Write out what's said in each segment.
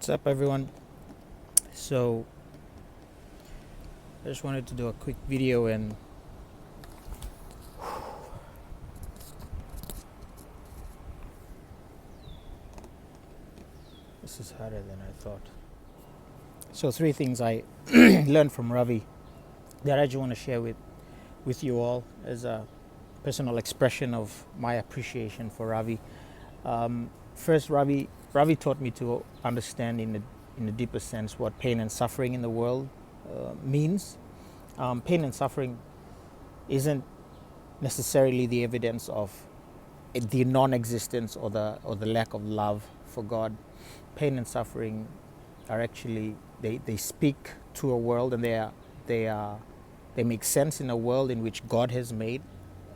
What's up, everyone? So, I just wanted to do a quick video, and this is harder than I thought. So, three things I learned from Ravi that I just want to share with you all as a personal expression of my appreciation for Ravi. First, Ravi taught me to understand in a deeper sense what pain and suffering in the world means. Pain and suffering isn't necessarily the evidence of the non-existence or the lack of love for God. Pain and suffering are actually they speak to a world, and they make sense in a world in which God has made,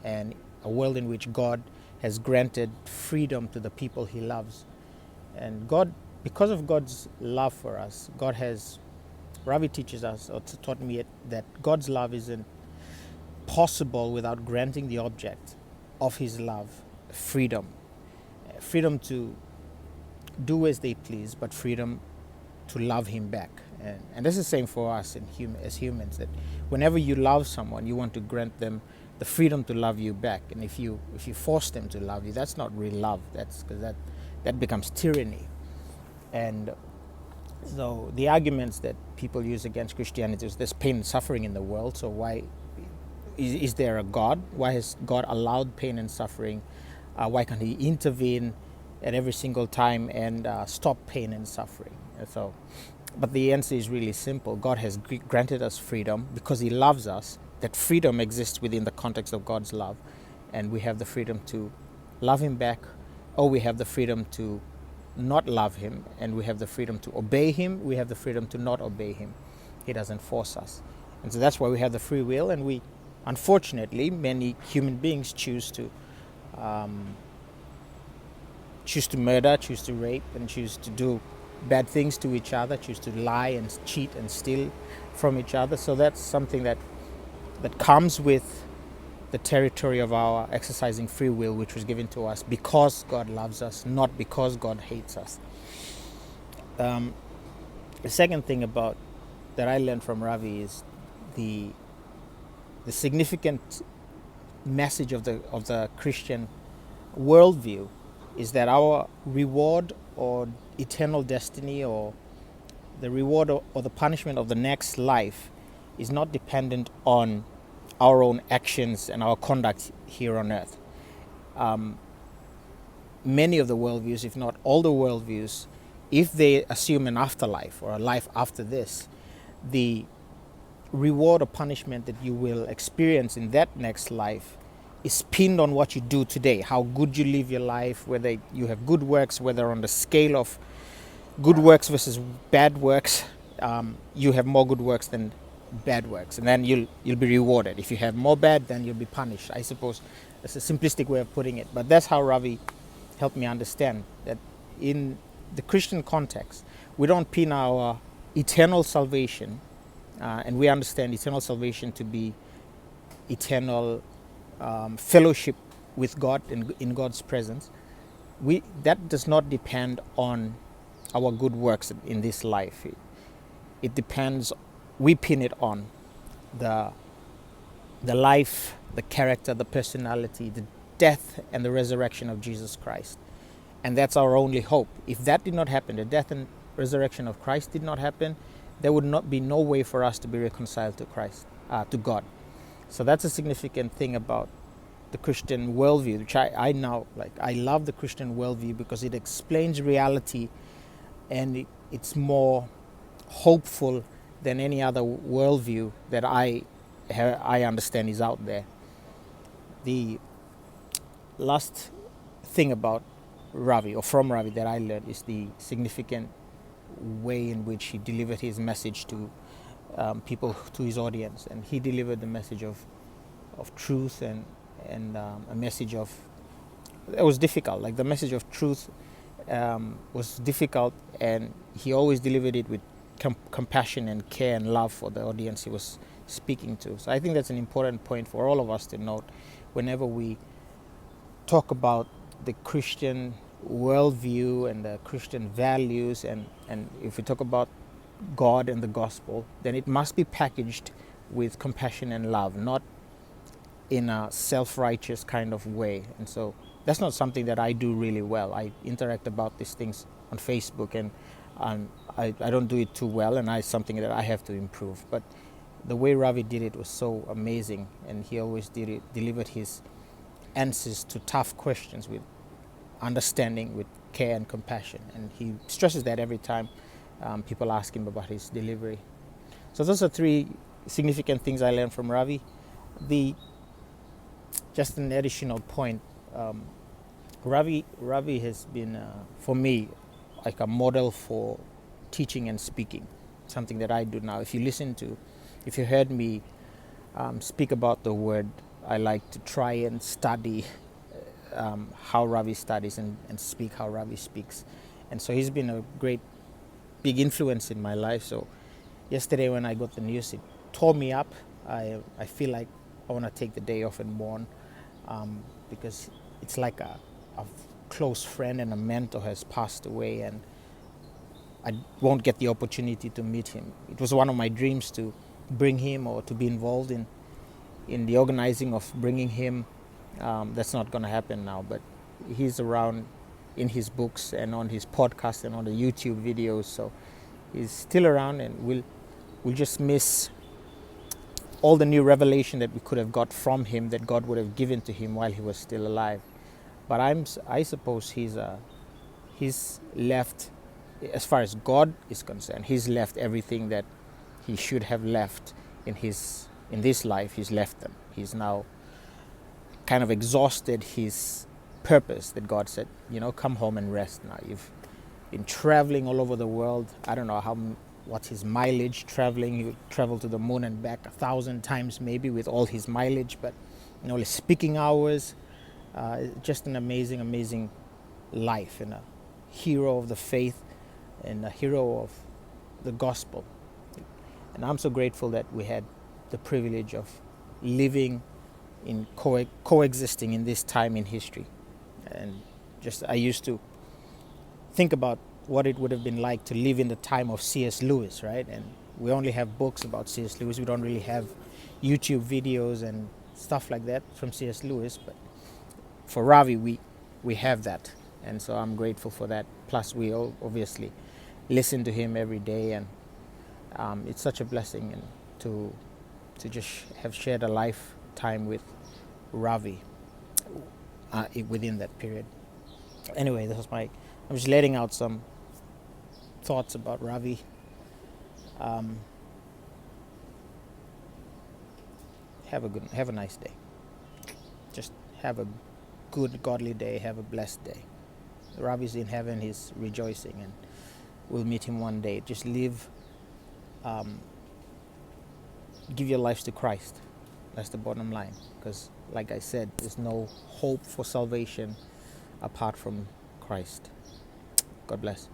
and a world in which God has granted freedom to the people He loves. And God, because of God's love for us, Ravi teaches us, or taught me that God's love isn't possible without granting the object of His love freedom. Freedom to do as they please, but freedom to love Him back. And this is the same for us as humans, that whenever you love someone, you want to grant them the freedom to love you back. And if you force them to love you, that's not real love. That's because that becomes tyranny. And so the arguments that people use against Christianity is there's pain and suffering in the world, so why is there a God? Why has God allowed pain and suffering? Why can't He intervene at every single time and stop pain and suffering? But the answer is really simple. God has granted us freedom because He loves us. That freedom exists within the context of God's love, and we have the freedom to love Him back, or we have the freedom to not love Him, and we have the freedom to obey Him. We have the freedom to not obey Him. He doesn't force us, and so that's why we have the free will. And we, unfortunately, many human beings choose to murder, choose to rape, and choose to do bad things to each other, choose to lie and cheat and steal from each other. So that's something that comes with the territory of our exercising free will, which was given to us because God loves us, not because God hates us. The second thing that I learned from Ravi is the significant message of the Christian worldview is that our reward or eternal destiny, or the reward or the punishment of the next life, is not dependent on our own actions and our conduct here on earth. Many of the worldviews, if not all the worldviews, if they assume an afterlife or a life after this, the reward or punishment that you will experience in that next life is pinned on what you do today, how good you live your life, whether you have good works, whether on the scale of good works versus bad works, you have more good works than bad works, and then you'll be rewarded. If you have more bad, then you'll be punished. I suppose that's a simplistic way of putting it, but that's how Ravi helped me understand that in the Christian context, we don't pin our eternal salvation, and we understand eternal salvation to be eternal fellowship with God in God's presence. That does not depend on our good works in this life. It depends. We pin it on the life, the character, the personality, the death and the resurrection of Jesus Christ. And that's our only hope. If that did not happen, the death and resurrection of Christ did not happen, there would not be no way for us to be reconciled to Christ, to God. So that's a significant thing about the Christian worldview, which I now like. I love the Christian worldview because it explains reality, and it's more hopeful than any other worldview that I understand is out there. The last thing about Ravi, or from Ravi, that I learned is the significant way in which he delivered his message to people, to his audience. And he delivered the message of truth and a message of, it was difficult, like the message of truth was difficult, and he always delivered it with compassion and care and love for the audience he was speaking to. So I think that's an important point for all of us to note whenever we talk about the Christian worldview and the Christian values, and if we talk about God and the gospel, then it must be packaged with compassion and love, not in a self-righteous kind of way. And so that's not something that I do really well. I interact about these things on Facebook, and I don't do it too well, and it's something that I have to improve. But the way Ravi did it was so amazing, and he always delivered his answers to tough questions with understanding, with care and compassion. And he stresses that every time people ask him about his delivery. So those are three significant things I learned from Ravi. Just an additional point, Ravi has been, for me, like a model for teaching and speaking, something that I do now. If you heard me speak about the word, I like to try and study how Ravi studies and speak how Ravi speaks. And so he's been a great, big influence in my life. So yesterday when I got the news, it tore me up. I feel like I want to take the day off and mourn, because it's like a close friend and a mentor has passed away, and I won't get the opportunity to meet him. It was one of my dreams to bring him or to be involved in the organizing of bringing him. That's not going to happen now, but he's around in his books and on his podcast and on the YouTube videos, so he's still around, and we'll just miss all the new revelation that we could have got from him, that God would have given to him while he was still alive. But I suppose he's left, as far as God is concerned, he's left everything that he should have left in this life. He's left them. He's now kind of exhausted his purpose, that God said, come home and rest now. You've been traveling all over the world. I don't know what's his mileage traveling. He would travel to the moon and back 1,000 times maybe with all his mileage, but his speaking hours, just an amazing life, and a hero of the faith and a hero of the gospel. And I'm so grateful that we had the privilege of living in coexisting in this time in history. And I used to think about what it would have been like to live in the time of C.S. Lewis, right? And we only have books about C.S. Lewis. We don't really have YouTube videos and stuff like that from C.S. Lewis. But for Ravi, we have that. And so I'm grateful for that. Plus, we all obviously listen to him every day. And it's such a blessing, and to just have shared a lifetime with Ravi within that period. Anyway, I'm just letting out some thoughts about Ravi. Have a nice day. Just have a good, godly day. Have a blessed day. Ravi's in heaven. He's rejoicing, and we'll meet him one day. Just live. Give your lives to Christ. That's the bottom line. Because, like I said, there's no hope for salvation apart from Christ. God bless.